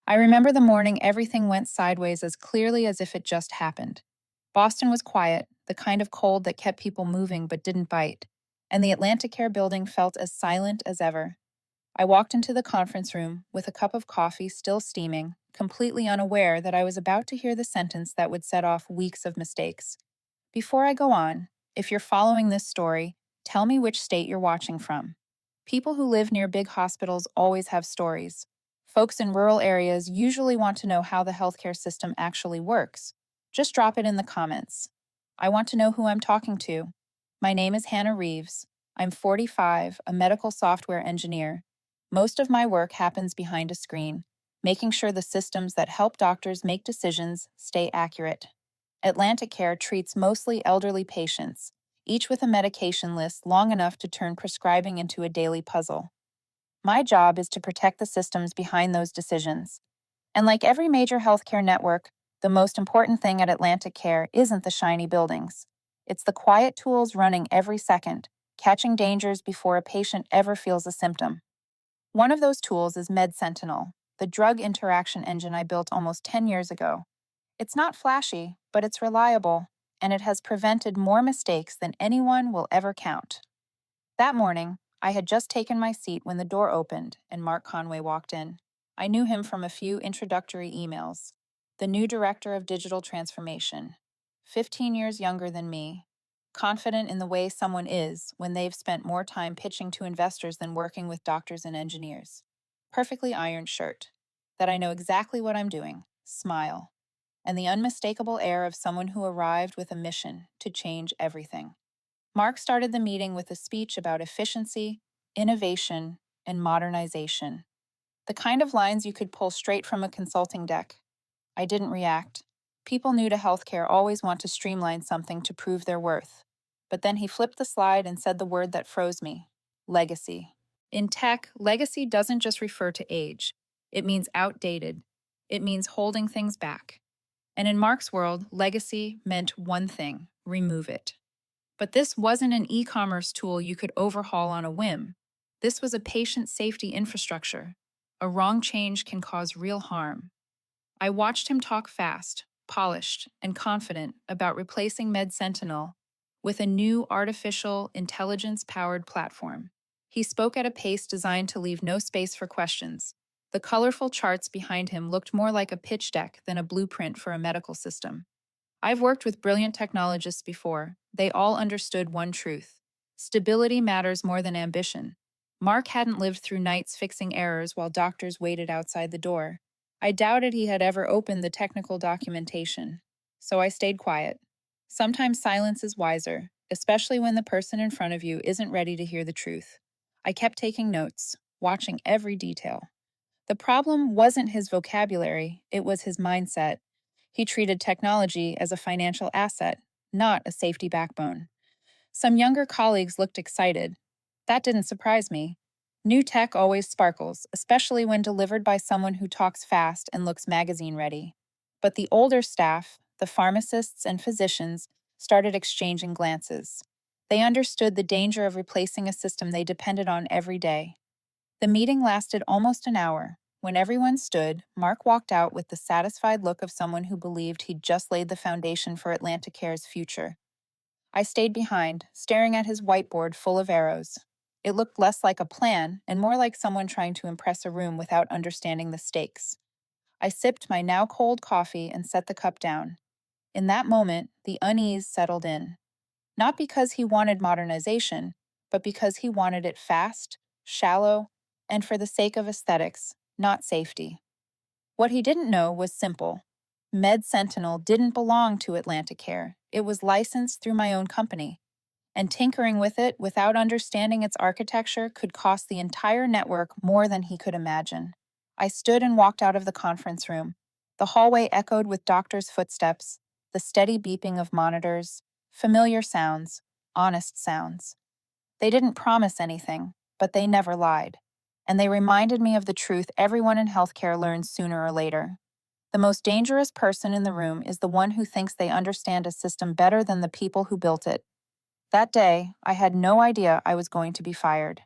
I remember the morning everything went sideways as clearly as if it just happened. Boston was quiet, the kind of cold that kept people moving but didn't bite, and the AtlanticCare building felt as silent as ever. I walked into the conference room with a cup of coffee still steaming, completely unaware that I was about to hear the sentence that would set off weeks of mistakes. Before I go on, if you're following this story, tell me which state you're watching from. People who live near big hospitals always have stories. Folks in rural areas usually want to know how the healthcare system actually works. Just drop it in the comments. I want to know who I'm talking to. My name is Hannah Reeves. I'm 45, a medical software engineer. Most of my work happens behind a screen, making sure the systems that help doctors make decisions stay accurate. AtlanticCare treats mostly elderly patients, each with a medication list long enough to turn prescribing into a daily puzzle. My job is to protect the systems behind those decisions. And like every major healthcare network, the most important thing at AtlanticCare isn't the shiny buildings. It's the quiet tools running every second, catching dangers before a patient ever feels a symptom. One of those tools is MedSentinel, the drug interaction engine I built almost 10 years ago. It's not flashy, but it's reliable, and it has prevented more mistakes than anyone will ever count. That morning, I had just taken my seat when the door opened and Mark Conway walked in. I knew him from a few introductory emails. The new director of digital transformation, 15 years younger than me, confident in the way someone is when they've spent more time pitching to investors than working with doctors and engineers. Perfectly ironed shirt. That I know exactly what I'm doing. Smile and the unmistakable air of someone who arrived with a mission to change everything. Mark started the meeting with a speech about efficiency, innovation, and modernization. The kind of lines you could pull straight from a consulting deck. I didn't react. People new to healthcare always want to streamline something to prove their worth. But then he flipped the slide and said the word that froze me: legacy. In tech, legacy doesn't just refer to age, it means outdated. It means holding things back. And in Mark's world, legacy meant one thing: remove it. But this wasn't an e commerce tool you could overhaul on a whim. This was a patient safety infrastructure. A wrong change can cause real harm. I watched him talk fast, polished, and confident about replacing MedSentinel with a new artificial intelligence powered platform. He spoke at a pace designed to leave no space for questions. The colorful charts behind him looked more like a pitch deck than a blueprint for a medical system. I've worked with brilliant technologists before. They all understood one truth: stability matters more than ambition. Mark hadn't lived through nights fixing errors while doctors waited outside the door. I doubted he had ever opened the technical documentation. So I stayed quiet. Sometimes silence is wiser, especially when the person in front of you isn't ready to hear the truth. I kept taking notes, watching every detail. The problem wasn't his vocabulary, it was his mindset. He treated technology as a financial asset, not a safety backbone. Some younger colleagues looked excited. That didn't surprise me. New tech always sparkles, especially when delivered by someone who talks fast and looks magazine ready. But the older staff, the pharmacists and physicians, started exchanging glances. They understood the danger of replacing a system they depended on every day. The meeting lasted almost an hour. When everyone stood, Mark walked out with the satisfied look of someone who believed he'd just laid the foundation for AtlanticCare's future. I stayed behind, staring at his whiteboard full of arrows. It looked less like a plan and more like someone trying to impress a room without understanding the stakes. I sipped my now cold coffee and set the cup down. In that moment, the unease settled in. Not because he wanted modernization, but because he wanted it fast, shallow, and for the sake of aesthetics, not safety. What he didn't know was simple. MedSentinel didn't belong to AtlanticCare. It was licensed through my own company, and tinkering with it without understanding its architecture could cost the entire network more than he could imagine. I stood and walked out of the conference room. The hallway echoed with doctors' footsteps, the steady beeping of monitors, familiar sounds, honest sounds. They didn't promise anything, but they never lied. And they reminded me of the truth everyone in healthcare learns sooner or later. The most dangerous person in the room is the one who thinks they understand a system better than the people who built it. That day, I had no idea I was going to be fired.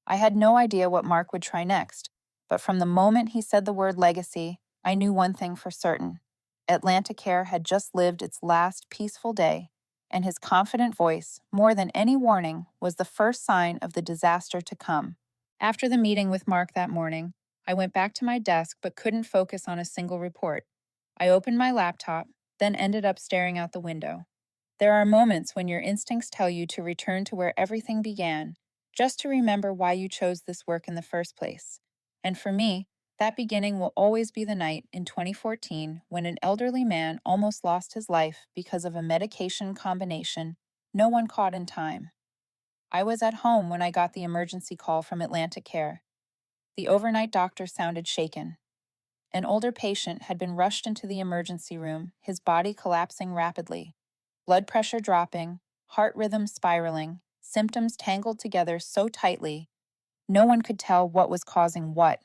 I had no idea what Mark would try next, but from the moment he said the word legacy, I knew one thing for certain. AtlanticCare had just lived its last peaceful day, and his confident voice, more than any warning, was the first sign of the disaster to come. After the meeting with Mark that morning, I went back to my desk but couldn't focus on a single report. I opened my laptop, then ended up staring out the window. There are moments when your instincts tell you to return to where everything began, just to remember why you chose this work in the first place. And for me, that beginning will always be the night in 2014 when an elderly man almost lost his life because of a medication combination no one caught in time. I was at home when I got the emergency call from AtlanticCare. The overnight doctor sounded shaken. An older patient had been rushed into the emergency room, his body collapsing rapidly, blood pressure dropping, heart rhythm spiraling, symptoms tangled together so tightly, no one could tell what was causing what.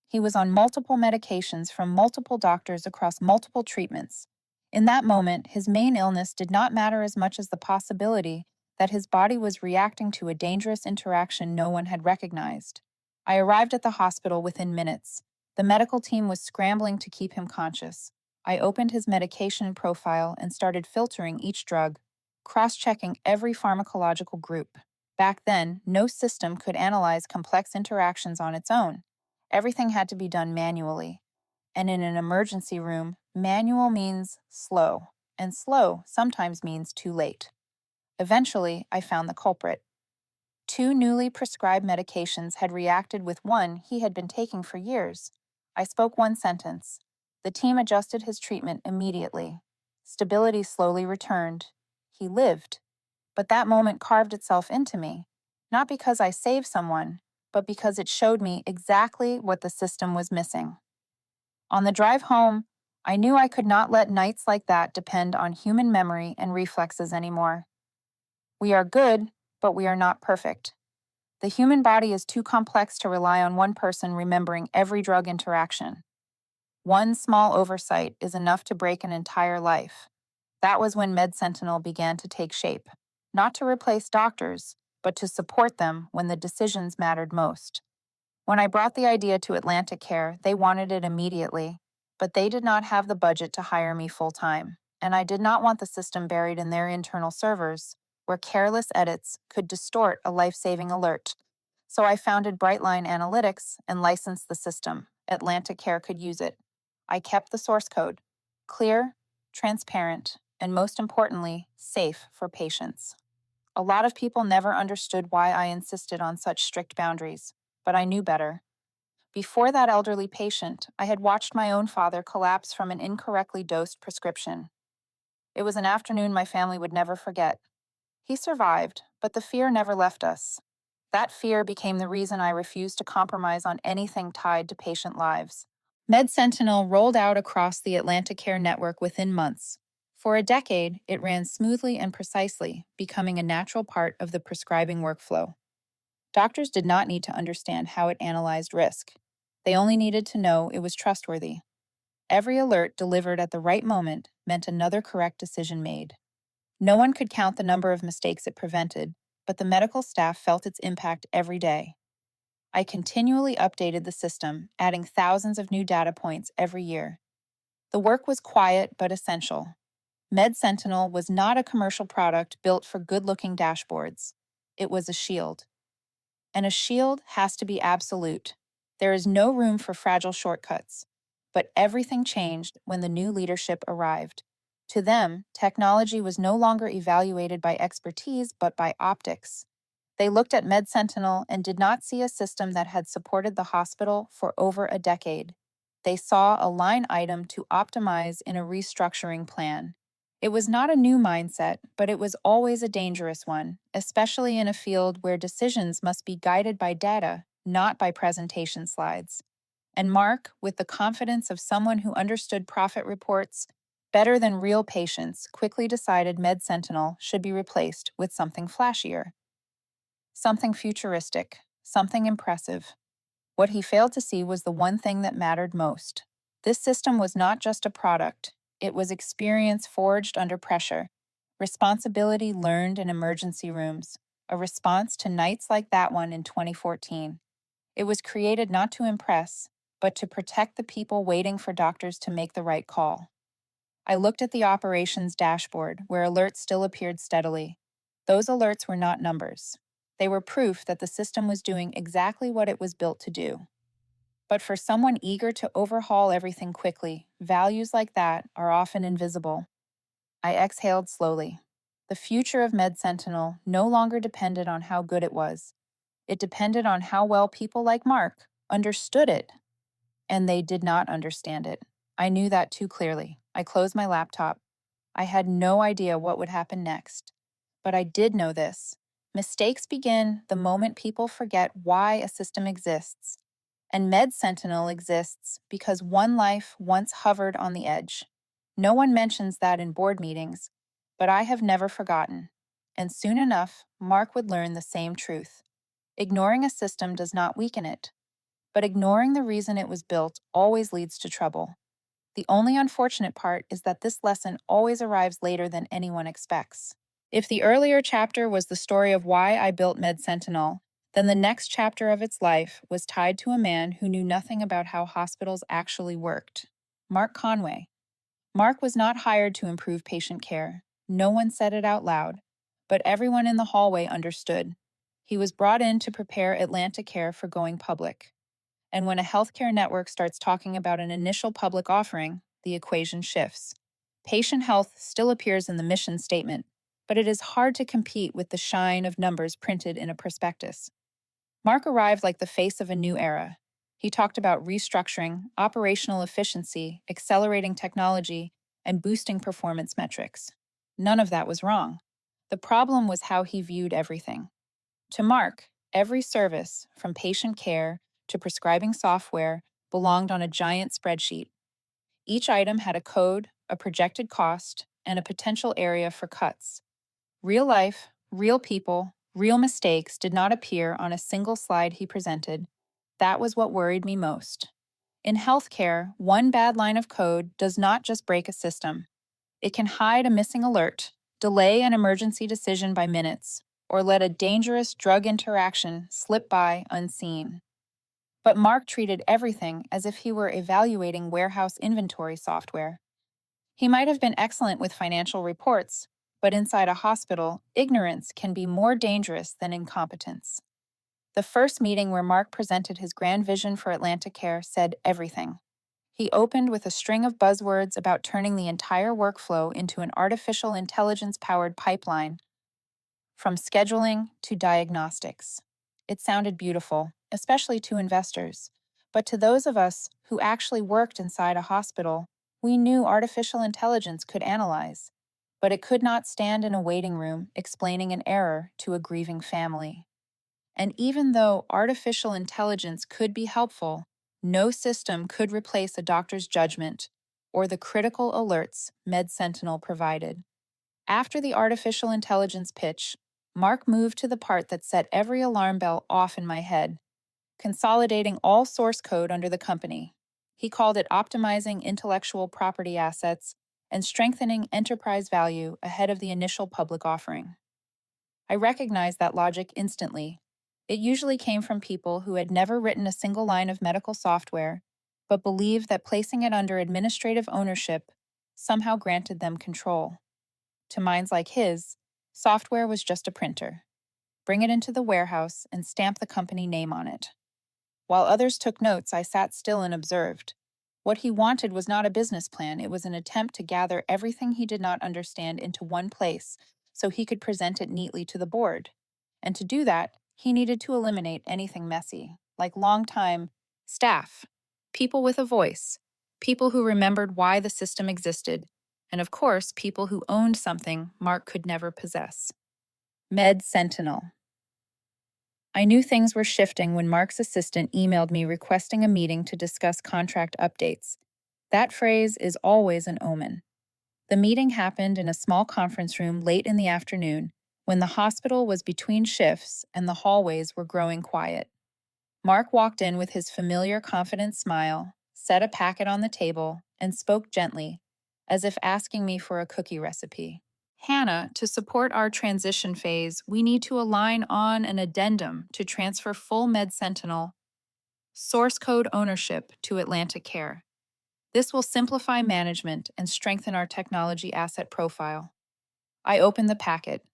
He was on multiple medications from multiple doctors across multiple treatments. In that moment, his main illness did not matter as much as the possibility that his body was reacting to a dangerous interaction no one had recognized. I arrived at the hospital within minutes. The medical team was scrambling to keep him conscious. I opened his medication profile and started filtering each drug, cross-checking every pharmacological group. Back then, no system could analyze complex interactions on its own. Everything had to be done manually. And in an emergency room, manual means slow, and slow sometimes means too late. Eventually, I found the culprit. Two newly prescribed medications had reacted with one he had been taking for years. I spoke one sentence. The team adjusted his treatment immediately. Stability slowly returned. He lived. But that moment carved itself into me, not because I saved someone, but because it showed me exactly what the system was missing. On the drive home, I knew I could not let nights like that depend on human memory and reflexes anymore. We are good, but we are not perfect. The human body is too complex to rely on one person remembering every drug interaction. One small oversight is enough to break an entire life. That was when MedSentinel began to take shape, not to replace doctors, but to support them when the decisions mattered most. When I brought the idea to AtlanticCare, they wanted it immediately, but they did not have the budget to hire me full-time, and I did not want the system buried in their internal servers, where careless edits could distort a life-saving alert. So I founded Brightline Analytics and licensed the system. AtlanticCare could use it. I kept the source code, clear, transparent, and most importantly, safe for patients. A lot of people never understood why I insisted on such strict boundaries, but I knew better. Before that elderly patient, I had watched my own father collapse from an incorrectly dosed prescription. It was an afternoon my family would never forget. He survived, but the fear never left us. That fear became the reason I refused to compromise on anything tied to patient lives. MedSentinel rolled out across the AtlanticCare network within months. For a decade, it ran smoothly and precisely, becoming a natural part of the prescribing workflow. Doctors did not need to understand how it analyzed risk. They only needed to know it was trustworthy. Every alert delivered at the right moment meant another correct decision made. No one could count the number of mistakes it prevented, but the medical staff felt its impact every day. I continually updated the system, adding thousands of new data points every year. The work was quiet but essential. MedSentinel was not a commercial product built for good-looking dashboards. It was a shield. And a shield has to be absolute. There is no room for fragile shortcuts. But everything changed when the new leadership arrived. To them, technology was no longer evaluated by expertise but by optics. They looked at MedSentinel and did not see a system that had supported the hospital for over a decade. They saw a line item to optimize in a restructuring plan. It was not a new mindset, but it was always a dangerous one, especially in a field where decisions must be guided by data, not by presentation slides. And Mark, with the confidence of someone who understood profit reports better than real patients, quickly decided MedSentinel should be replaced with something flashier. Something futuristic, something impressive. What he failed to see was the one thing that mattered most. This system was not just a product, it was experience forged under pressure, responsibility learned in emergency rooms, a response to nights like that one in 2014. It was created not to impress, but to protect the people waiting for doctors to make the right call. I looked at the operations dashboard, where alerts still appeared steadily. Those alerts were not numbers. They were proof that the system was doing exactly what it was built to do. But for someone eager to overhaul everything quickly, values like that are often invisible. I exhaled slowly. The future of MedSentinel no longer depended on how good it was. It depended on how well people like Mark understood it. And they did not understand it. I knew that too clearly. I closed my laptop. I had no idea what would happen next. But I did know this. Mistakes begin the moment people forget why a system exists. And MedSentinel exists because one life once hovered on the edge. No one mentions that in board meetings, but I have never forgotten. And soon enough, Mark would learn the same truth. Ignoring a system does not weaken it, but ignoring the reason it was built always leads to trouble. The only unfortunate part is that this lesson always arrives later than anyone expects. If the earlier chapter was the story of why I built MedSentinel, then the next chapter of its life was tied to a man who knew nothing about how hospitals actually worked. Mark Conway. Mark was not hired to improve patient care. No one said it out loud, but everyone in the hallway understood. He was brought in to prepare AtlanticCare for going public. And when a healthcare network starts talking about an initial public offering, the equation shifts. Patient health still appears in the mission statement, but it is hard to compete with the shine of numbers printed in a prospectus. Mark arrived like the face of a new era. He talked about restructuring, operational efficiency, accelerating technology, and boosting performance metrics. None of that was wrong. The problem was how he viewed everything. To Mark, every service, from patient care to prescribing software, belonged on a giant spreadsheet. Each item had a code, a projected cost, and a potential area for cuts. Real life, real people, real mistakes did not appear on a single slide he presented. That was what worried me most. In healthcare, one bad line of code does not just break a system. It can hide a missing alert, delay an emergency decision by minutes, or let a dangerous drug interaction slip by unseen. But Mark treated everything as if he were evaluating warehouse inventory software. He might have been excellent with financial reports, but inside a hospital, ignorance can be more dangerous than incompetence. The first meeting where Mark presented his grand vision for AtlanticCare said everything. He opened with a string of buzzwords about turning the entire workflow into an artificial intelligence-powered pipeline, from scheduling to diagnostics. It sounded beautiful, especially to investors. But to those of us who actually worked inside a hospital, we knew artificial intelligence could analyze, but it could not stand in a waiting room explaining an error to a grieving family. And even though artificial intelligence could be helpful, no system could replace a doctor's judgment or the critical alerts MedSentinel provided. After the artificial intelligence pitch, Mark moved to the part that set every alarm bell off in my head, consolidating all source code under the company. He called it optimizing intellectual property assets and strengthening enterprise value ahead of the initial public offering. I recognized that logic instantly. It usually came from people who had never written a single line of medical software, but believed that placing it under administrative ownership somehow granted them control. To minds like his, software was just a printer. Bring it into the warehouse and stamp the company name on it. While others took notes, I sat still and observed. What he wanted was not a business plan, it was an attempt to gather everything he did not understand into one place so he could present it neatly to the board. And to do that, he needed to eliminate anything messy, like long-time staff, people with a voice, people who remembered why the system existed, and of course, people who owned something Mark could never possess. Med Sentinel. I knew things were shifting when Mark's assistant emailed me requesting a meeting to discuss contract updates. That phrase is always an omen. The meeting happened in a small conference room late in the afternoon, when the hospital was between shifts and the hallways were growing quiet. Mark walked in with his familiar confident smile, set a packet on the table, and spoke gently, as if asking me for a cookie recipe. Hannah, to support our transition phase, we need to align on an addendum to transfer full MedSentinel Source code ownership to AtlanticCare. This will simplify management and strengthen our technology asset profile. I opened the packet.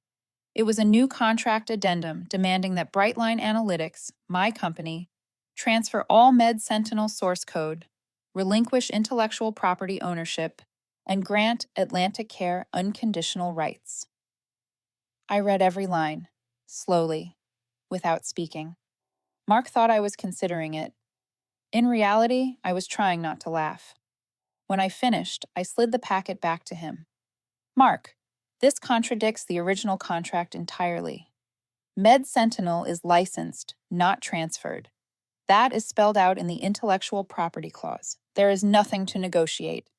It was a new contract addendum demanding that Brightline Analytics, my company, transfer all MedSentinel source code, relinquish intellectual property ownership, and grant AtlanticCare unconditional rights. I read every line, slowly, without speaking. Mark thought I was considering it. In reality, I was trying not to laugh. When I finished, I slid the packet back to him. Mark, this contradicts the original contract entirely. MedSentinel is licensed, not transferred. That is spelled out in the intellectual property clause. There is nothing to negotiate.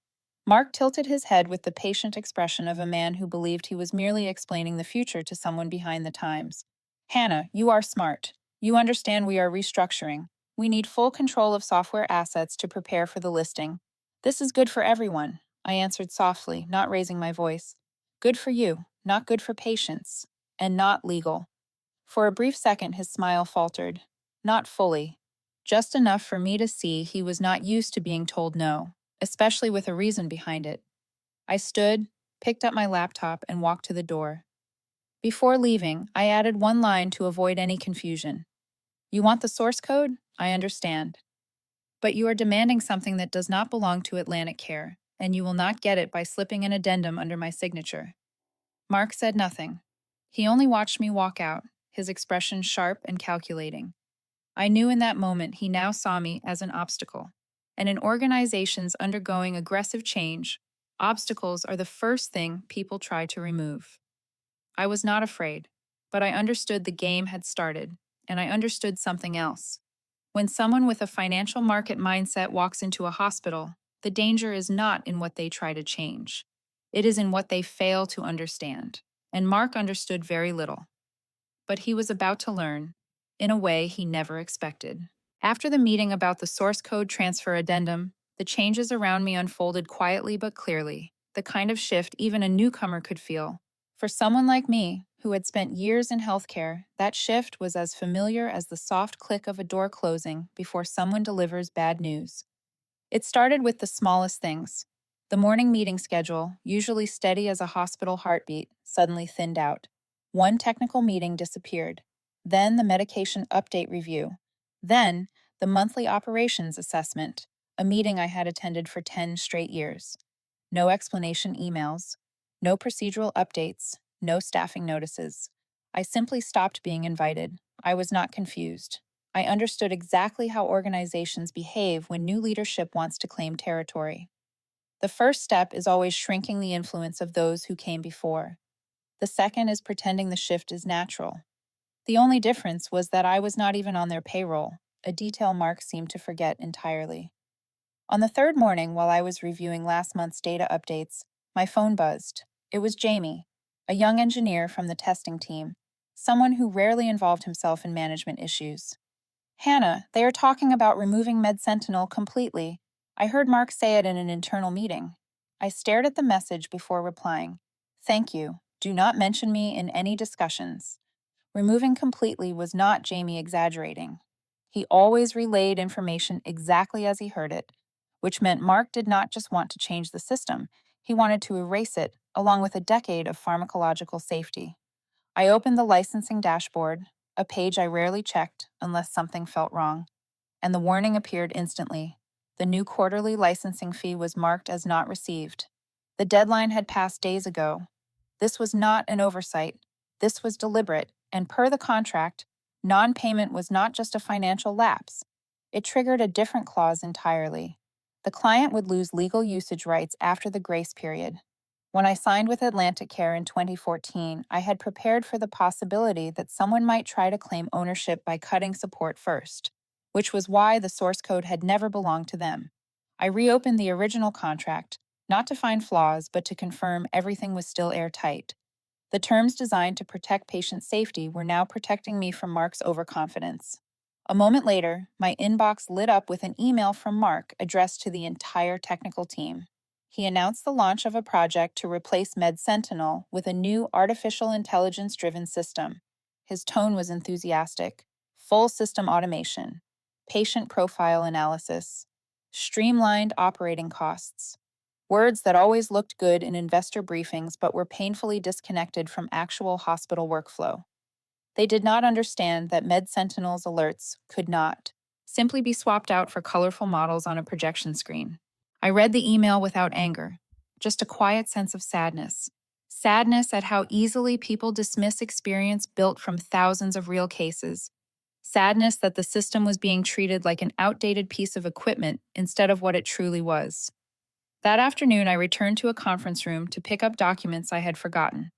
Mark tilted his head with the patient expression of a man who believed he was merely explaining the future to someone behind the times. Hannah, you are smart. You understand we are restructuring. We need full control of software assets to prepare for the listing. This is good for everyone, I answered softly, not raising my voice. Good for you, not good for patients, and not legal. For a brief second, his smile faltered. Not fully. Just enough for me to see he was not used to being told no, especially with a reason behind it. I stood, picked up my laptop, and walked to the door. Before leaving, I added one line to avoid any confusion. You want the source code? I understand. But you are demanding something that does not belong to AtlanticCare, and you will not get it by slipping an addendum under my signature. Mark said nothing. He only watched me walk out, his expression sharp and calculating. I knew in that moment he now saw me as an obstacle. And in organizations undergoing aggressive change, obstacles are the first thing people try to remove. I was not afraid, but I understood the game had started, and I understood something else. When someone with a financial market mindset walks into a hospital, the danger is not in what they try to change. It is in what they fail to understand. And Mark understood very little. But he was about to learn, in a way he never expected. After the meeting about the source code transfer addendum, the changes around me unfolded quietly but clearly, the kind of shift even a newcomer could feel. For someone like me, who had spent years in healthcare, that shift was as familiar as the soft click of a door closing before someone delivers bad news. It started with the smallest things. The morning meeting schedule, usually steady as a hospital heartbeat, suddenly thinned out. One technical meeting disappeared. Then the medication update review. Then the monthly operations assessment, a meeting I had attended for 10 straight years. No explanation emails, no procedural updates, no staffing notices. I simply stopped being invited. I was not confused. I understood exactly how organizations behave when new leadership wants to claim territory. The first step is always shrinking the influence of those who came before. The second is pretending the shift is natural. The only difference was that I was not even on their payroll, a detail Mark seemed to forget entirely. On the third morning, while I was reviewing last month's data updates, my phone buzzed. It was Jamie, a young engineer from the testing team, someone who rarely involved himself in management issues. Hannah, they are talking about removing MedSentinel completely. I heard Mark say it in an internal meeting. I stared at the message before replying. Thank you. Do not mention me in any discussions. Removing completely was not Jamie exaggerating. He always relayed information exactly as he heard it, which meant Mark did not just want to change the system, he wanted to erase it, along with a decade of pharmacological safety. I opened the licensing dashboard, a page I rarely checked unless something felt wrong, and the warning appeared instantly. The new quarterly licensing fee was marked as not received. The deadline had passed days ago. This was not an oversight. This was deliberate, and per the contract, non-payment was not just a financial lapse. It triggered a different clause entirely. The client would lose legal usage rights after the grace period. When I signed with AtlanticCare in 2014, I had prepared for the possibility that someone might try to claim ownership by cutting support first, which was why the source code had never belonged to them. I reopened the original contract, not to find flaws, but to confirm everything was still airtight. The terms designed to protect patient safety were now protecting me from Mark's overconfidence. A moment later, my inbox lit up with an email from Mark addressed to the entire technical team. He announced the launch of a project to replace MedSentinel with a new artificial intelligence-driven system. His tone was enthusiastic. Full system automation. patient profile analysis, streamlined operating costs. Words that always looked good in investor briefings but were painfully disconnected from actual hospital workflow. They did not understand that MedSentinel's alerts could not simply be swapped out for colorful models on a projection screen. I read the email without anger, just a quiet sense of sadness. Sadness at how easily people dismiss experience built from thousands of real cases. Sadness that the system was being treated like an outdated piece of equipment instead of what it truly was. That afternoon, I returned to a conference room to pick up documents I had forgotten.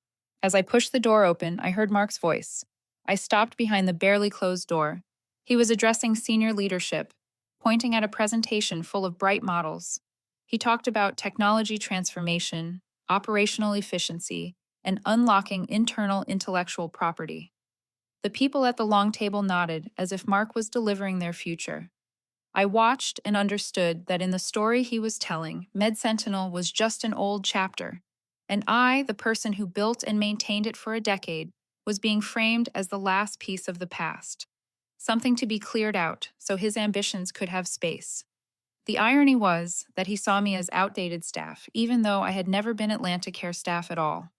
As I pushed the door open, I heard Mark's voice. I stopped behind the barely closed door. He was addressing senior leadership, pointing at a presentation full of bright models. He talked about technology transformation, operational efficiency, and unlocking internal intellectual property. The people at the long table nodded as if Mark was delivering their future. I watched and understood that in the story he was telling, MedSentinel was just an old chapter, and I, the person who built and maintained it for a decade, was being framed as the last piece of the past, something to be cleared out so his ambitions could have space. The irony was that he saw me as outdated staff, even though I had never been AtlanticCare staff at all.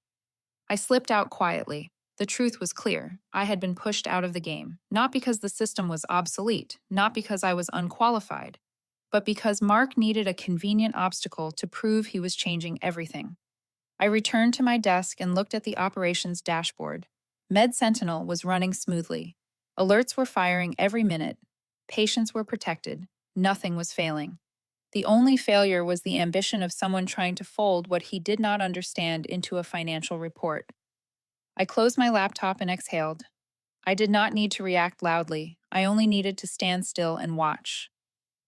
I slipped out quietly. The truth was clear. I had been pushed out of the game, not because the system was obsolete, not because I was unqualified, but because Mark needed a convenient obstacle to prove he was changing everything. I returned to my desk and looked at the operations dashboard. MedSentinel was running smoothly. Alerts were firing every minute. Patients were protected. Nothing was failing. The only failure was the ambition of someone trying to fold what he did not understand into a financial report. I closed my laptop and exhaled. I did not need to react loudly. I only needed to stand still and watch.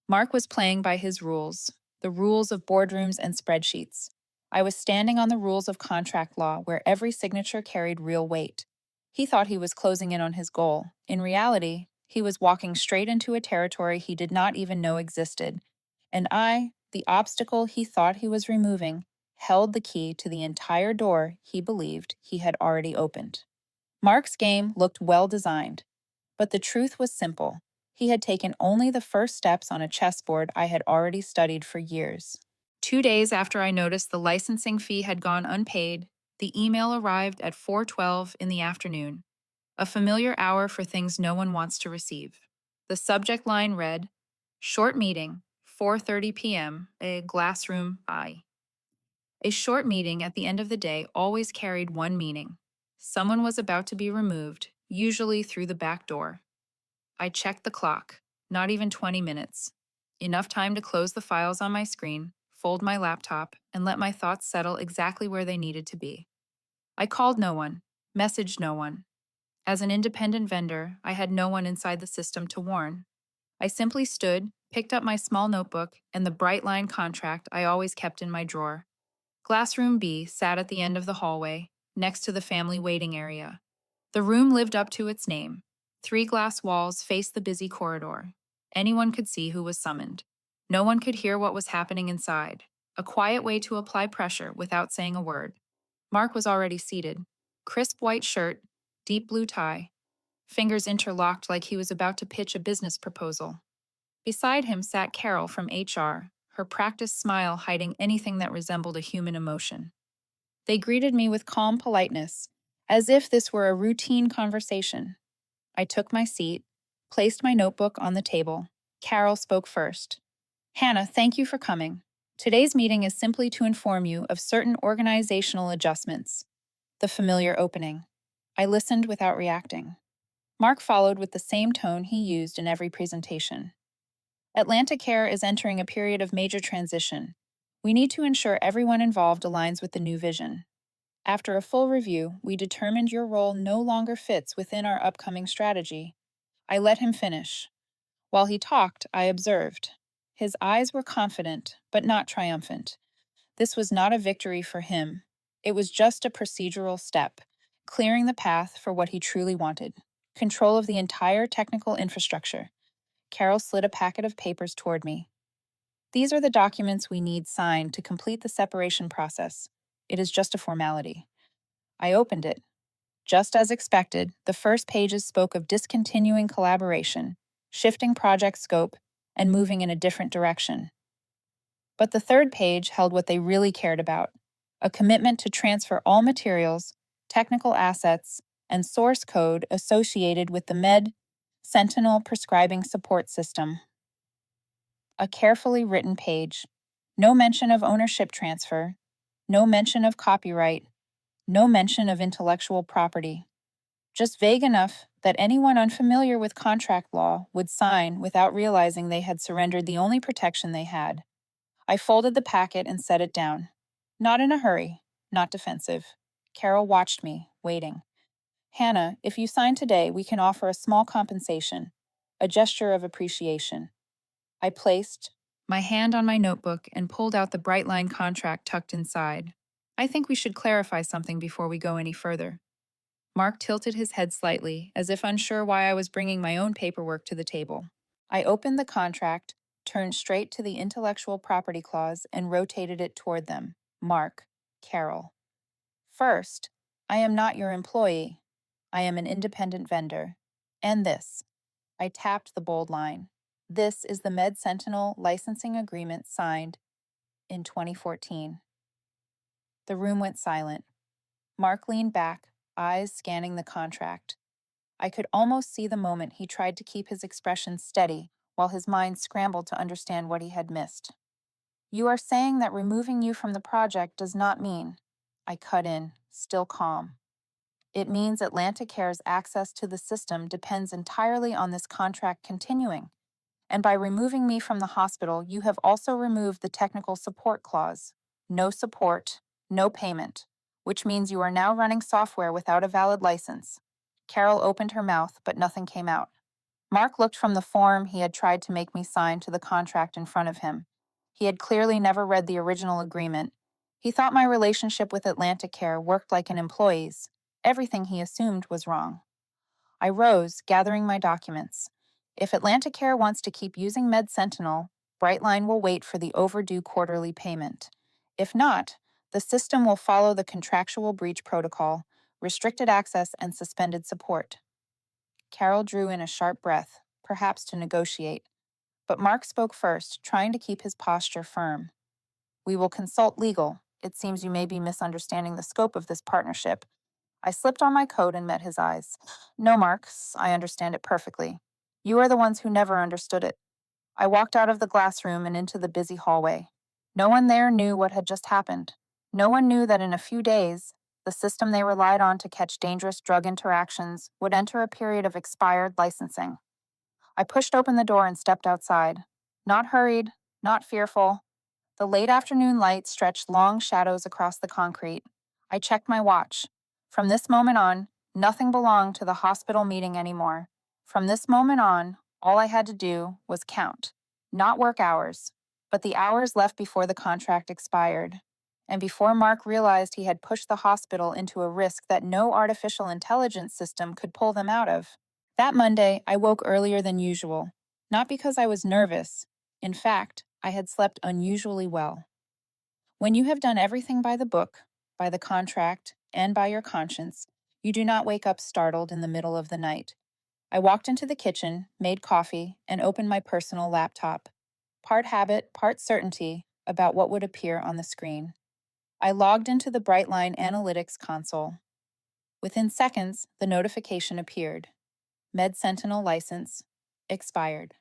Mark was playing by his rules, the rules of boardrooms and spreadsheets. I was standing on the rules of contract law where every signature carried real weight. He thought he was closing in on his goal. In reality, he was walking straight into a territory he did not even know existed. And I, the obstacle he thought he was removing, held the key to the entire door he believed he had already opened. Mark's game looked well designed, but the truth was simple. He had taken only the first steps on a chessboard I had already studied for years. 2 days after I noticed the licensing fee had gone unpaid, the email arrived at 4:12 in the afternoon, a familiar hour for things no one wants to receive. The subject line read, "Short meeting, 4:30 p.m., a glassroom I." A short meeting at the end of the day always carried one meaning. Someone was about to be removed, usually through the back door. I checked the clock. Not even 20 minutes. Enough time to close the files on my screen, fold my laptop, and let my thoughts settle exactly where they needed to be. I called no one, messaged no one. As an independent vendor, I had no one inside the system to warn. I simply stood, picked up my small notebook, and the bright line contract I always kept in my drawer. Glassroom B sat at the end of the hallway, next to the family waiting area. The room lived up to its name. 3 glass walls faced the busy corridor. Anyone could see who was summoned. No one could hear what was happening inside. A quiet way to apply pressure without saying a word. Mark was already seated. Crisp white shirt, deep blue tie, fingers interlocked like he was about to pitch a business proposal. Beside him sat Carol from HR, her practiced smile hiding anything that resembled a human emotion. They greeted me with calm politeness, as if this were a routine conversation. I took my seat, placed my notebook on the table. Carol spoke first. "Hannah, thank you for coming. Today's meeting is simply to inform you of certain organizational adjustments." The familiar opening. I listened without reacting. Mark followed with the same tone he used in every presentation. "AtlanticCare is entering a period of major transition. We need to ensure everyone involved aligns with the new vision. After a full review, we determined your role no longer fits within our upcoming strategy." I let him finish. While he talked, I observed. His eyes were confident, but not triumphant. This was not a victory for him. It was just a procedural step, clearing the path for what he truly wanted: control of the entire technical infrastructure. Carol slid a packet of papers toward me. "These are the documents we need signed to complete the separation process. It is just a formality." I opened it. Just as expected, the first pages spoke of discontinuing collaboration. shifting project scope and moving in a different direction. But the third page held what they really cared about: a commitment to transfer all materials, technical assets, and source code associated with the Sentinel prescribing support system. A carefully written page. No mention of ownership transfer, no mention of copyright, no mention of intellectual property. Just vague enough that anyone unfamiliar with contract law would sign without realizing they had surrendered the only protection they had. I folded the packet and set it down. Not in a hurry, not defensive. Carol watched me, waiting. Hannah, if you sign today, we can offer a small compensation, a gesture of appreciation. I placed my hand on my notebook and pulled out the bright line contract tucked inside. I think we should clarify something before we go any further. Mark tilted his head slightly, as if unsure why I was bringing my own paperwork to the table. I opened the contract, turned straight to the intellectual property clause, and rotated it toward them. Mark, Carol. First, I am not your employee. I am an independent vendor. And this. I tapped the bold line. This is the Sentinel licensing agreement signed in 2014. The room went silent. Mark leaned back, eyes scanning the contract. I could almost see the moment he tried to keep his expression steady while his mind scrambled to understand what he had missed. You are saying that removing you from the project does not mean, I cut in, still calm. It means AtlanticCare's access to the system depends entirely on this contract continuing. And by removing me from the hospital, you have also removed the technical support clause. No support, no payment, which means you are now running software without a valid license. Carol opened her mouth, but nothing came out. Mark looked from the form he had tried to make me sign to the contract in front of him. He had clearly never read the original agreement. He thought my relationship with AtlanticCare worked like an employee's. Everything he assumed was wrong. I rose, gathering my documents. If AtlanticCare wants to keep using Sentinel, Brightline will wait for the overdue quarterly payment. If not, the system will follow the contractual breach protocol, restricted access, and suspended support. Carol drew in a sharp breath, perhaps to negotiate. But Mark spoke first, trying to keep his posture firm. We will consult legal. It seems you may be misunderstanding the scope of this partnership. I slipped on my coat and met his eyes. No, Marks, I understand it perfectly. You are the ones who never understood it. I walked out of the glass room and into the busy hallway. No one there knew what had just happened. No one knew that in a few days, the system they relied on to catch dangerous drug interactions would enter a period of expired licensing. I pushed open the door and stepped outside. Not hurried, not fearful. The late afternoon light stretched long shadows across the concrete. I checked my watch. From this moment on, nothing belonged to the hospital meeting anymore. From this moment on, all I had to do was count. Not work hours, but the hours left before the contract expired. And before Mark realized he had pushed the hospital into a risk that no artificial intelligence system could pull them out of. That Monday, I woke earlier than usual. Not because I was nervous. In fact, I had slept unusually well. When you have done everything by the book, by the contract, and by your conscience, you do not wake up startled in the middle of the night. I walked into the kitchen, made coffee, and opened my personal laptop. Part habit, part certainty about what would appear on the screen. I logged into the Brightline Analytics console. Within seconds, the notification appeared. Sentinel license, expired.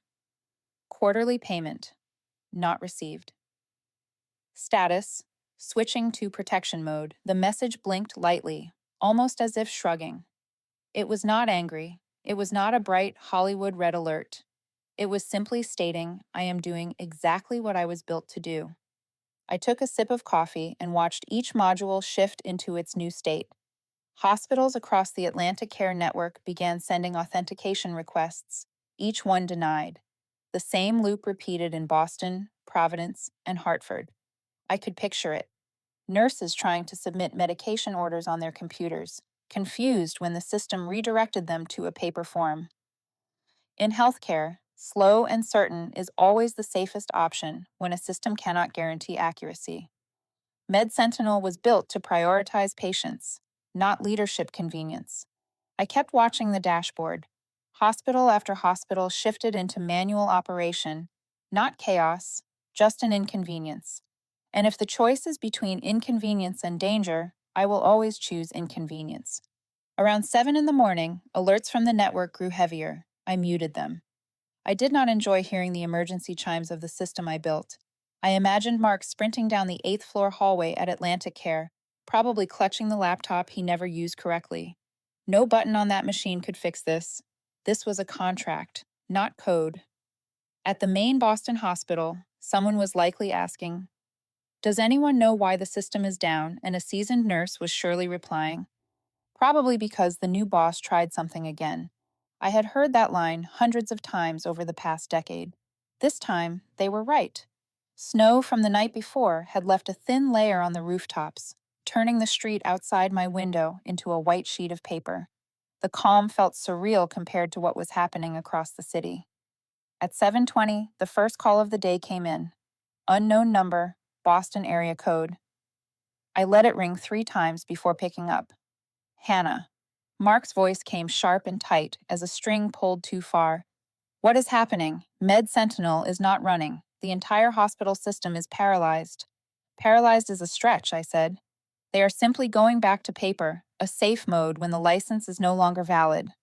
Quarterly payment, not received. Status, switching to protection mode. The message blinked lightly, almost as if shrugging. It was not angry. It was not a bright Hollywood red alert. It was simply stating, I am doing exactly what I was built to do. I took a sip of coffee and watched each module shift into its new state. Hospitals across the AtlanticCare network began sending authentication requests, each one denied. The same loop repeated in Boston, Providence, and Hartford. I could picture it. Nurses trying to submit medication orders on their computers, confused when the system redirected them to a paper form. In healthcare, slow and certain is always the safest option when a system cannot guarantee accuracy. Sentinel was built to prioritize patients, not leadership convenience. I kept watching the dashboard. Hospital after hospital shifted into manual operation, not chaos, just an inconvenience. And if the choice is between inconvenience and danger, I will always choose inconvenience. Around 7 in the morning, alerts from the network grew heavier. I muted them. I did not enjoy hearing the emergency chimes of the system I built. I imagined Mark sprinting down the 8th floor hallway at AtlanticCare, probably clutching the laptop he never used correctly. No button on that machine could fix this. This was a contract, not code. At the main Boston hospital, someone was likely asking, "Does anyone know why the system is down?" And a seasoned nurse was surely replying, "Probably because the new boss tried something again." I had heard that line hundreds of times over the past decade. This time, they were right. Snow from the night before had left a thin layer on the rooftops, turning the street outside my window into a white sheet of paper. The calm felt surreal compared to what was happening across the city. At 7:20, the first call of the day came in. Unknown number, Boston area code. I let it ring 3 times before picking up. Hannah. Mark's voice came sharp and tight as a string pulled too far. "What is happening? Med Sentinel is not running. The entire hospital system is paralyzed." "Paralyzed is a stretch," I said. "They are simply going back to paper, a safe mode when the license is no longer valid."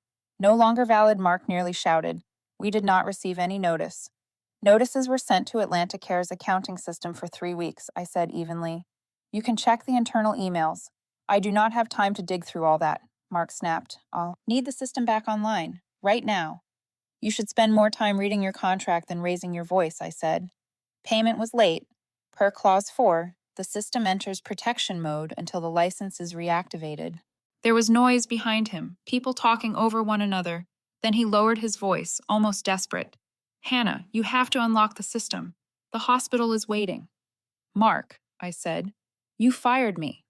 "No longer valid," Mark nearly shouted. "We did not receive any notice." "Notices were sent to AtlanticCare's accounting system for 3 weeks," I said evenly. "You can check the internal emails." "I do not have time to dig through all that," Mark snapped. "I'll need the system back online, right now." "You should spend more time reading your contract than raising your voice," I said. "Payment was late. Per Clause 4, the system enters protection mode until the license is reactivated." There was noise behind him, people talking over one another. Then he lowered his voice, almost desperate. "Hannah, you have to unlock the system. The hospital is waiting." "Mark," I said, "you fired me."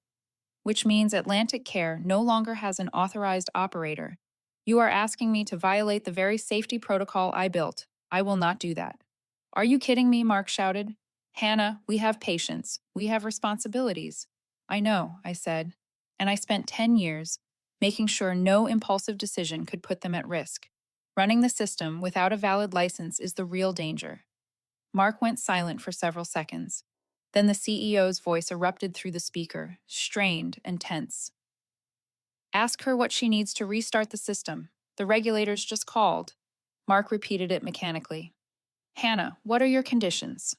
"Which means Atlantic Care no longer has an authorized operator. You are asking me to violate the very safety protocol I built. I will not do that." "Are you kidding me?" Mark shouted. "Hannah, we have patients. We have responsibilities." "I know," I said, "and I spent 10 years making sure no impulsive decision could put them at risk. Running the system without a valid license is the real danger." Mark went silent for several seconds. Then the CEO's voice erupted through the speaker, strained and tense. "Ask her what she needs to restart the system. The regulators just called." Mark repeated it mechanically. "Hannah, what are your conditions?"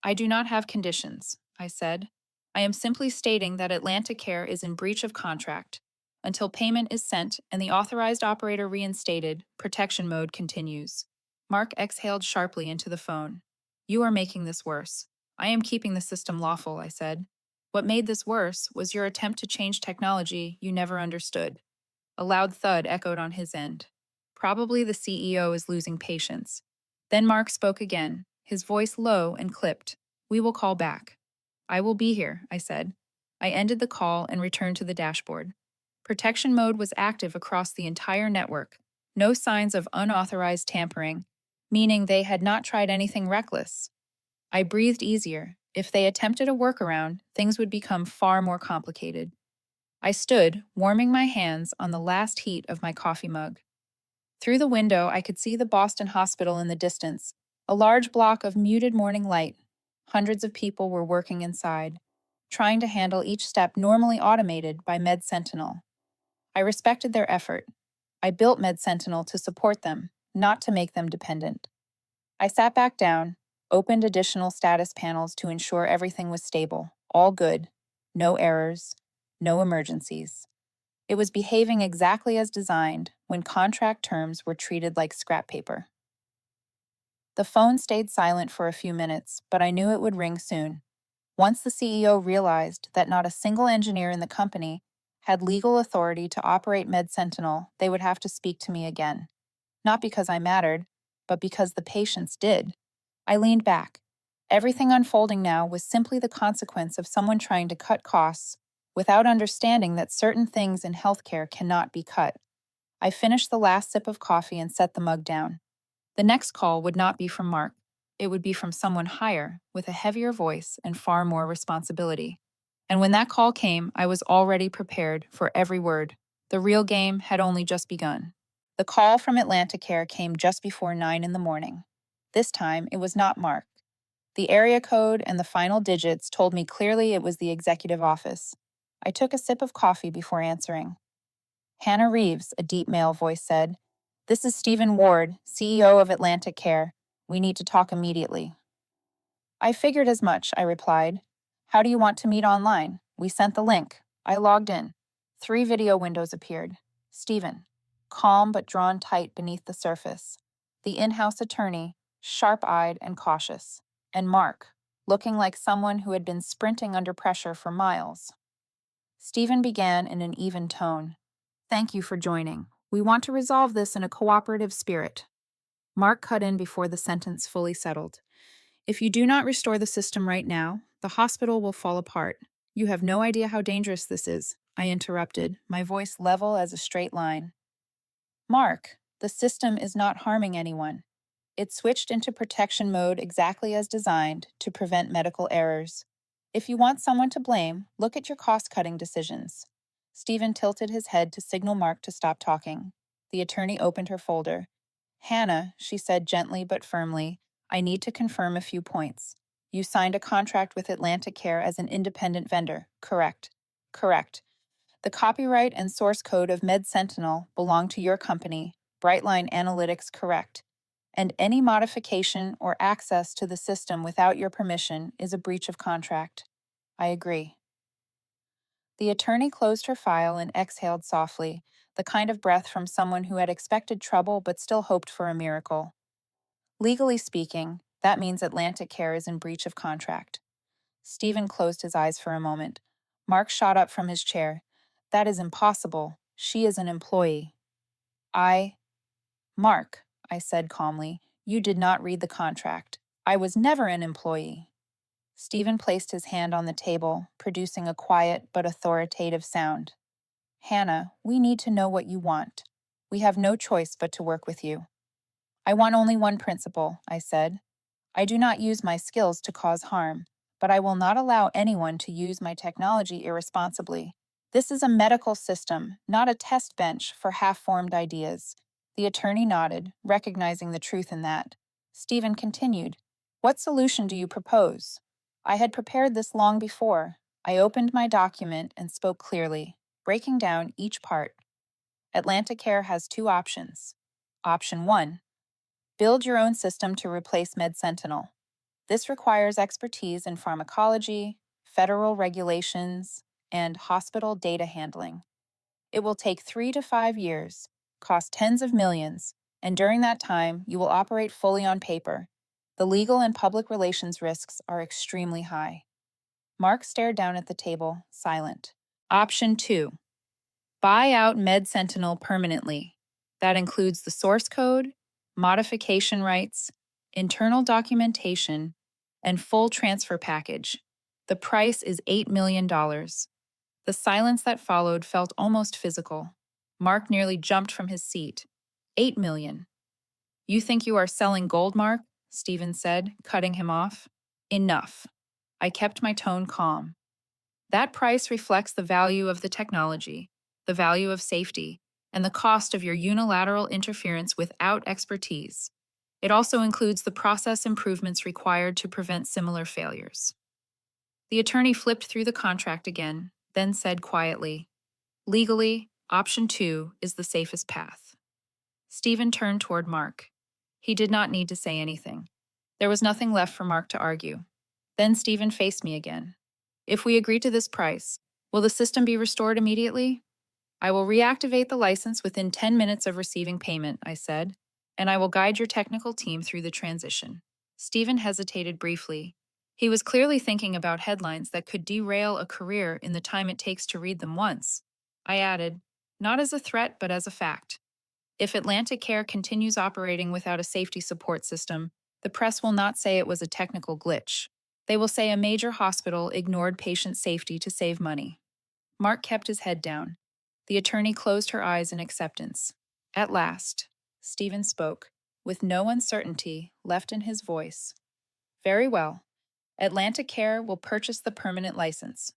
"I do not have conditions," I said. "I am simply stating that AtlanticCare is in breach of contract. Until payment is sent and the authorized operator reinstated, protection mode continues." Mark exhaled sharply into the phone. "You are making this worse." "I am keeping the system lawful," I said. "What made this worse was your attempt to change technology you never understood." A loud thud echoed on his end. Probably the CEO is losing patience. Then Mark spoke again, his voice low and clipped. "We will call back." "I will be here," I said. I ended the call and returned to the dashboard. Protection mode was active across the entire network. No signs of unauthorized tampering, meaning they had not tried anything reckless. I breathed easier. If they attempted a workaround, things would become far more complicated. I stood, warming my hands on the last heat of my coffee mug. Through the window, I could see the Boston Hospital in the distance, a large block of muted morning light. Hundreds of people were working inside, trying to handle each step normally automated by Med Sentinel. I respected their effort. I built Med Sentinel to support them, not to make them dependent. I sat back down, opened additional status panels to ensure everything was stable, all good, no errors, no emergencies. It was behaving exactly as designed when contract terms were treated like scrap paper. The phone stayed silent for a few minutes, but I knew it would ring soon. Once the CEO realized that not a single engineer in the company had legal authority to operate Med Sentinel, they would have to speak to me again. Not because I mattered, but because the patients did. I leaned back. Everything unfolding now was simply the consequence of someone trying to cut costs without understanding that certain things in healthcare cannot be cut. I finished the last sip of coffee and set the mug down. The next call would not be from Mark. It would be from someone higher, with a heavier voice and far more responsibility. And when that call came, I was already prepared for every word. The real game had only just begun. The call from AtlanticCare came just before 9 in the morning. This time, it was not Mark. The area code and the final digits told me clearly it was the executive office. I took a sip of coffee before answering. Hannah Reeves, a deep male voice said. This is Stephen Ward, CEO of AtlanticCare. We need to talk immediately. I figured as much, I replied. How do you want to meet online? We sent the link. I logged in. 3 video windows appeared. Stephen, calm but drawn tight beneath the surface. The in-house attorney, sharp-eyed and cautious. And Mark, looking like someone who had been sprinting under pressure for miles. Stephen began in an even tone. Thank you for joining. We want to resolve this in a cooperative spirit. Mark cut in before the sentence fully settled. If you do not restore the system right now, the hospital will fall apart. You have no idea how dangerous this is, I interrupted, my voice level as a straight line. Mark, the system is not harming anyone. It switched into protection mode exactly as designed to prevent medical errors. If you want someone to blame, look at your cost-cutting decisions. Stephen tilted his head to signal Mark to stop talking. The attorney opened her folder. Hannah, she said gently but firmly, I need to confirm a few points. You signed a contract with AtlanticCare as an independent vendor, correct? Correct. The copyright and source code of MedSentinel belong to your company, Brightline Analytics, correct? And any modification or access to the system without your permission is a breach of contract. I agree. The attorney closed her file and exhaled softly, the kind of breath from someone who had expected trouble but still hoped for a miracle. Legally speaking, that means AtlanticCare is in breach of contract. Stephen closed his eyes for a moment. Mark shot up from his chair. That is impossible. She is an employee. Mark, I said calmly, you did not read the contract. I was never an employee. Stephen placed his hand on the table, producing a quiet but authoritative sound. Hannah, we need to know what you want. We have no choice but to work with you. I want only one principle, I said. I do not use my skills to cause harm, but I will not allow anyone to use my technology irresponsibly. This is a medical system, not a test bench for half-formed ideas. The attorney nodded, recognizing the truth in that. Stephen continued, What solution do you propose? I had prepared this long before. I opened my document and spoke clearly, breaking down each part. AtlanticCare has 2 options. Option 1. Build your own system to replace MedSentinel. This requires expertise in pharmacology, federal regulations, and hospital data handling. It will take 3 to 5 years, cost tens of millions, and during that time, you will operate fully on paper. The legal and public relations risks are extremely high. Mark stared down at the table, silent. Option 2. Buy out MedSentinel permanently. That includes the source code, modification rights, internal documentation, and full transfer package. The price is $8 million. The silence that followed felt almost physical. Mark nearly jumped from his seat. 8 million. You think you are selling gold, Mark? Stephen said, cutting him off. Enough. I kept my tone calm. That price reflects the value of the technology, the value of safety, and the cost of your unilateral interference without expertise. It also includes the process improvements required to prevent similar failures. The attorney flipped through the contract again, then said quietly, Legally, option 2 is the safest path. Stephen turned toward Mark. He did not need to say anything. There was nothing left for Mark to argue. Then Stephen faced me again. If we agree to this price, will the system be restored immediately? I will reactivate the license within 10 minutes of receiving payment, I said, and I will guide your technical team through the transition. Stephen hesitated briefly. He was clearly thinking about headlines that could derail a career in the time it takes to read them once. I added, not as a threat, but as a fact. If AtlanticCare continues operating without a safety support system, the press will not say it was a technical glitch. They will say a major hospital ignored patient safety to save money. Mark kept his head down. The attorney closed her eyes in acceptance. At last, Stephen spoke, with no uncertainty left in his voice. Very well. AtlanticCare will purchase the permanent license.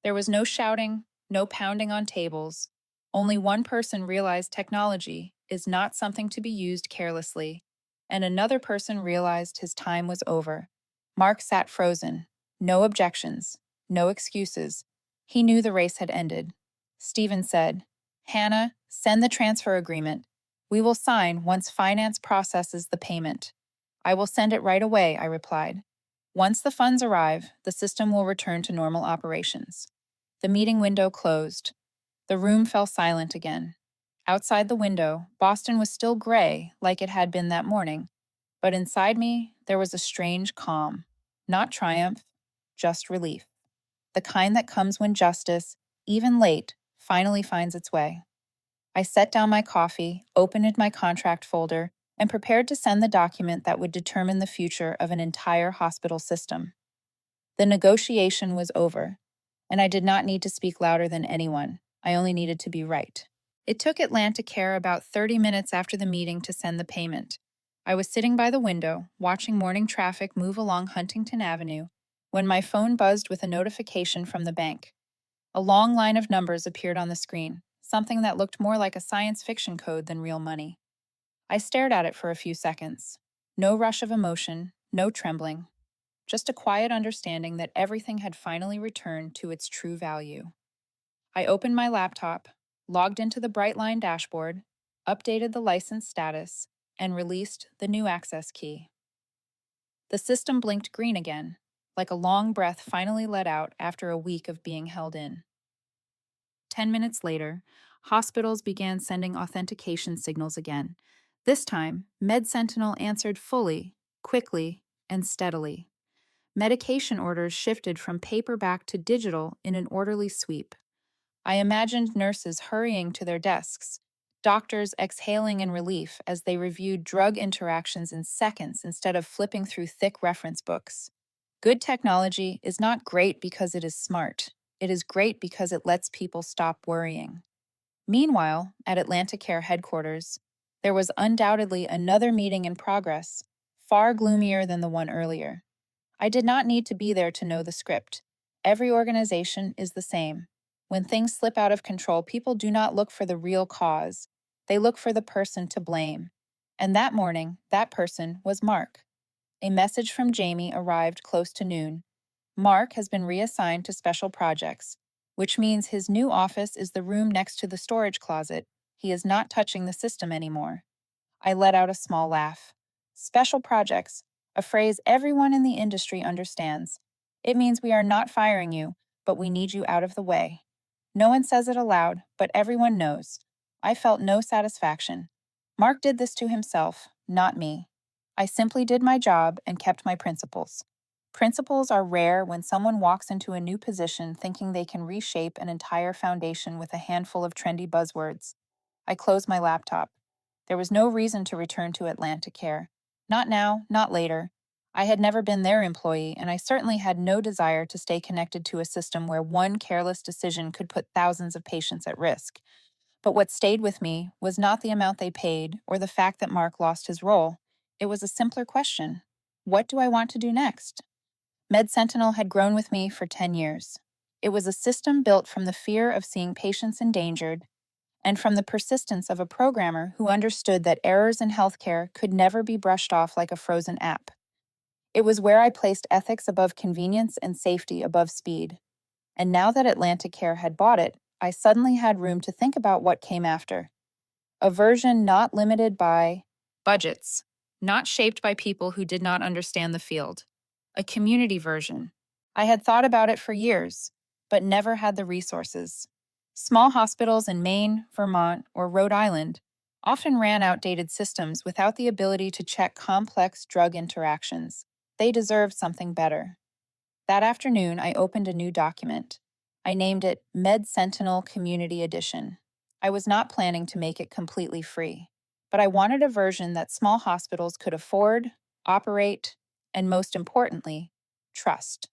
There was no shouting, no pounding on tables. Only one person realized technology, is not something to be used carelessly, and another person realized his time was over. Mark sat frozen. No objections, no excuses. He knew the race had ended. Stephen said, "Hannah, send the transfer agreement. We will sign once finance processes the payment." "I will send it right away," I replied. "Once the funds arrive, the system will return to normal operations." The meeting window closed. The room fell silent again. Outside the window, Boston was still gray, like it had been that morning, but inside me, there was a strange calm. Not triumph, just relief. The kind that comes when justice, even late, finally finds its way. I set down my coffee, opened my contract folder, and prepared to send the document that would determine the future of an entire hospital system. The negotiation was over, and I did not need to speak louder than anyone. I only needed to be right. It took AtlanticCare about 30 minutes after the meeting to send the payment. I was sitting by the window, watching morning traffic move along Huntington Avenue, when my phone buzzed with a notification from the bank. A long line of numbers appeared on the screen, something that looked more like a science fiction code than real money. I stared at it for a few seconds. No rush of emotion, no trembling, just a quiet understanding that everything had finally returned to its true value. I opened my laptop, logged into the Brightline dashboard, updated the license status, and released the new access key. The system blinked green again, like a long breath finally let out after a week of being held in. 10 minutes later, hospitals began sending authentication signals again. This time, MedSentinel answered fully, quickly, and steadily. Medication orders shifted from paperback to digital in an orderly sweep. I imagined nurses hurrying to their desks, doctors exhaling in relief as they reviewed drug interactions in seconds instead of flipping through thick reference books. Good technology is not great because it is smart. It is great because it lets people stop worrying. Meanwhile, at AtlanticCare headquarters, there was undoubtedly another meeting in progress, far gloomier than the one earlier. I did not need to be there to know the script. Every organization is the same. When things slip out of control, people do not look for the real cause. They look for the person to blame. And that morning, that person was Mark. A message from Jamie arrived close to noon. Mark has been reassigned to special projects, which means his new office is the room next to the storage closet. He is not touching the system anymore. I let out a small laugh. Special projects, a phrase everyone in the industry understands. It means we are not firing you, but we need you out of the way. No one says it aloud, but everyone knows. I felt no satisfaction. Mark did this to himself, not me. I simply did my job and kept my principles. Principles are rare when someone walks into a new position thinking they can reshape an entire foundation with a handful of trendy buzzwords. I closed my laptop. There was no reason to return to AtlanticCare. Not now, not later. I had never been their employee, and I certainly had no desire to stay connected to a system where one careless decision could put thousands of patients at risk. But what stayed with me was not the amount they paid or the fact that Mark lost his role. It was a simpler question. What do I want to do next? MedSentinel had grown with me for 10 years. It was a system built from the fear of seeing patients endangered and from the persistence of a programmer who understood that errors in healthcare could never be brushed off like a frozen app. It was where I placed ethics above convenience and safety above speed. And now that AtlanticCare had bought it, I suddenly had room to think about what came after. A version not limited by budgets, not shaped by people who did not understand the field. A community version. I had thought about it for years, but never had the resources. Small hospitals in Maine, Vermont, or Rhode Island often ran outdated systems without the ability to check complex drug interactions. They deserved something better. That afternoon, I opened a new document. I named it MedSentinel Community Edition. I was not planning to make it completely free, but I wanted a version that small hospitals could afford, operate, and most importantly, trust.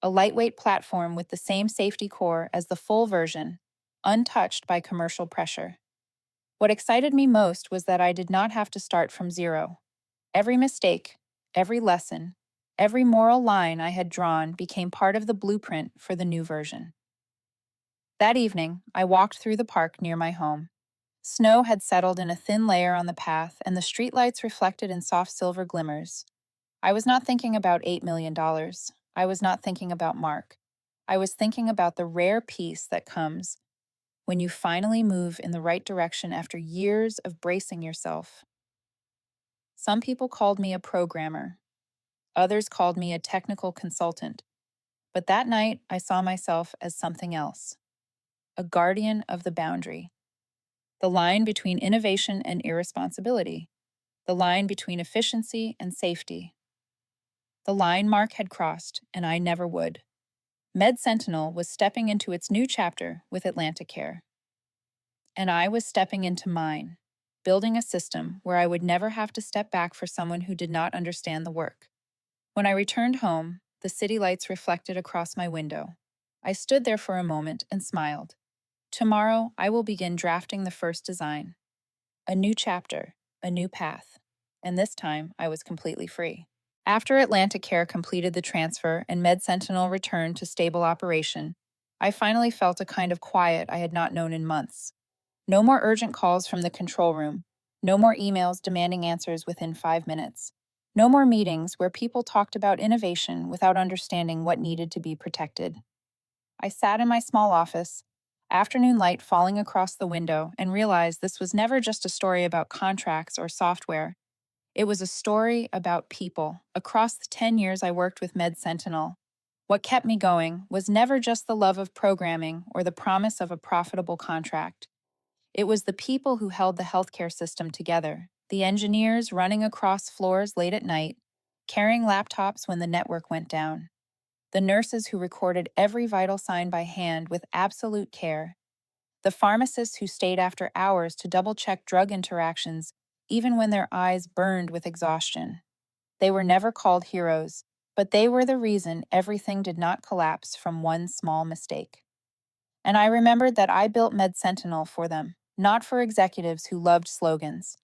A lightweight platform with the same safety core as the full version, untouched by commercial pressure. What excited me most was that I did not have to start from zero. Every mistake, every lesson, every moral line I had drawn became part of the blueprint for the new version. That evening, I walked through the park near my home. Snow had settled in a thin layer on the path, and the streetlights reflected in soft silver glimmers. I was not thinking about $8 million. I was not thinking about Mark. I was thinking about the rare peace that comes when you finally move in the right direction after years of bracing yourself. Some people called me a programmer, others called me a technical consultant, but that night I saw myself as something else, a guardian of the boundary, the line between innovation and irresponsibility, the line between efficiency and safety. The line Mark had crossed, and I never would. Med Sentinel was stepping into its new chapter with AtlanticCare, and I was stepping into mine, building a system where I would never have to step back for someone who did not understand the work. When I returned home, the city lights reflected across my window. I stood there for a moment and smiled. Tomorrow, I will begin drafting the first design. A new chapter, a new path. And this time, I was completely free. After AtlanticCare completed the transfer and MedSentinel returned to stable operation, I finally felt a kind of quiet I had not known in months. No more urgent calls from the control room. No more emails demanding answers within 5 minutes. No more meetings where people talked about innovation without understanding what needed to be protected. I sat in my small office, afternoon light falling across the window, and realized this was never just a story about contracts or software. It was a story about people. Across the 10 years I worked with Med Sentinel, what kept me going was never just the love of programming or the promise of a profitable contract. It was the people who held the healthcare system together, the engineers running across floors late at night, carrying laptops when the network went down, the nurses who recorded every vital sign by hand with absolute care, the pharmacists who stayed after hours to double-check drug interactions even when their eyes burned with exhaustion. They were never called heroes, but they were the reason everything did not collapse from one small mistake. And I remembered that I built Med Sentinel for them, not for executives who loved slogans.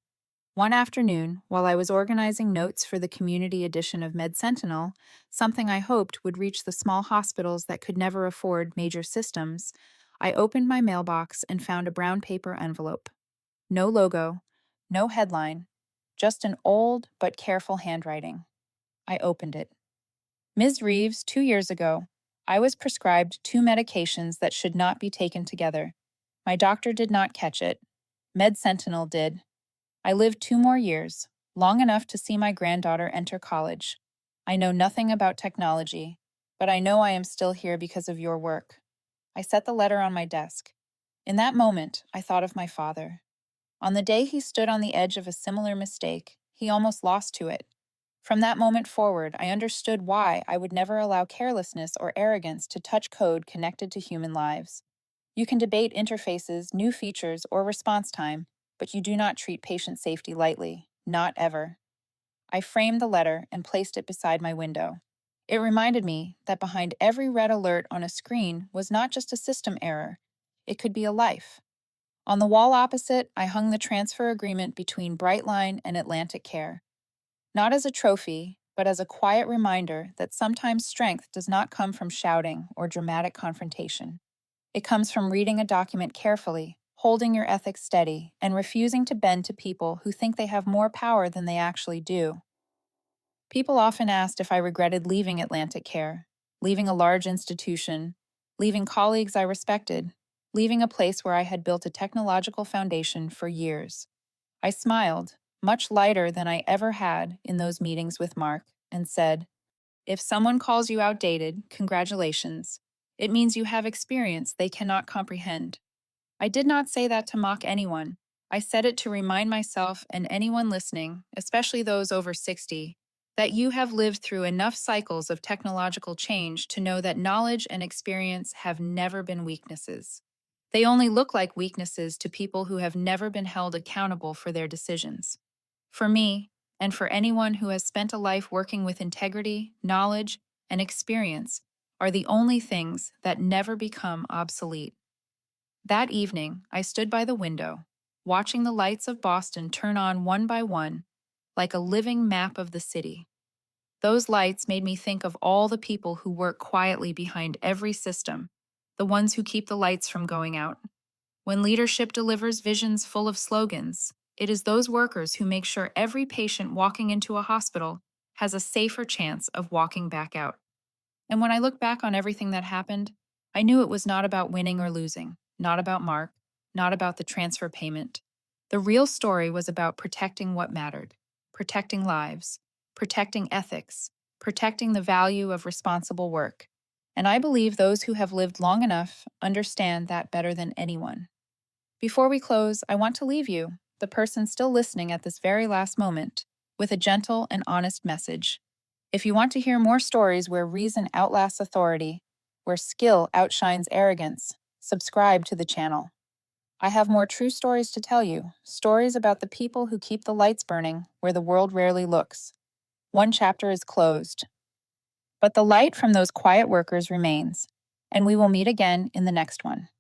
One afternoon, while I was organizing notes for the community edition of Med Sentinel, something I hoped would reach the small hospitals that could never afford major systems, I opened my mailbox and found a brown paper envelope. No logo, no headline, just an old but careful handwriting. I opened it. Ms. Reeves, 2 years ago, I was prescribed 2 medications that should not be taken together. My doctor did not catch it. Med Sentinel did. I lived 2 more years, long enough to see my granddaughter enter college. I know nothing about technology, but I know I am still here because of your work. I set the letter on my desk. In that moment, I thought of my father. On the day he stood on the edge of a similar mistake, he almost lost to it. From that moment forward, I understood why I would never allow carelessness or arrogance to touch code connected to human lives. You can debate interfaces, new features, or response time, but you do not treat patient safety lightly. Not ever. I framed the letter and placed it beside my window. It reminded me that behind every red alert on a screen was not just a system error, it could be a life. On the wall opposite, I hung the transfer agreement between Brightline and AtlanticCare. Not as a trophy, but as a quiet reminder that sometimes strength does not come from shouting or dramatic confrontation. It comes from reading a document carefully, holding your ethics steady, and refusing to bend to people who think they have more power than they actually do. People often asked if I regretted leaving AtlanticCare, leaving a large institution, leaving colleagues I respected, leaving a place where I had built a technological foundation for years. I smiled, much lighter than I ever had in those meetings with Mark, and said, "If someone calls you outdated, congratulations. It means you have experience they cannot comprehend." I did not say that to mock anyone. I said it to remind myself and anyone listening, especially those over 60, that you have lived through enough cycles of technological change to know that knowledge and experience have never been weaknesses. They only look like weaknesses to people who have never been held accountable for their decisions. For me, and for anyone who has spent a life working with integrity, knowledge, and experience, are the only things that never become obsolete. That evening, I stood by the window, watching the lights of Boston turn on one by one, like a living map of the city. Those lights made me think of all the people who work quietly behind every system, the ones who keep the lights from going out. When leadership delivers visions full of slogans, it is those workers who make sure every patient walking into a hospital has a safer chance of walking back out. And when I look back on everything that happened, I knew it was not about winning or losing, not about Mark, not about the transfer payment. The real story was about protecting what mattered, protecting lives, protecting ethics, protecting the value of responsible work. And I believe those who have lived long enough understand that better than anyone. Before we close, I want to leave you, the person still listening at this very last moment, with a gentle and honest message. If you want to hear more stories where reason outlasts authority, where skill outshines arrogance, subscribe to the channel. I have more true stories to tell you, stories about the people who keep the lights burning where the world rarely looks. One chapter is closed, but the light from those quiet workers remains, and we will meet again in the next one.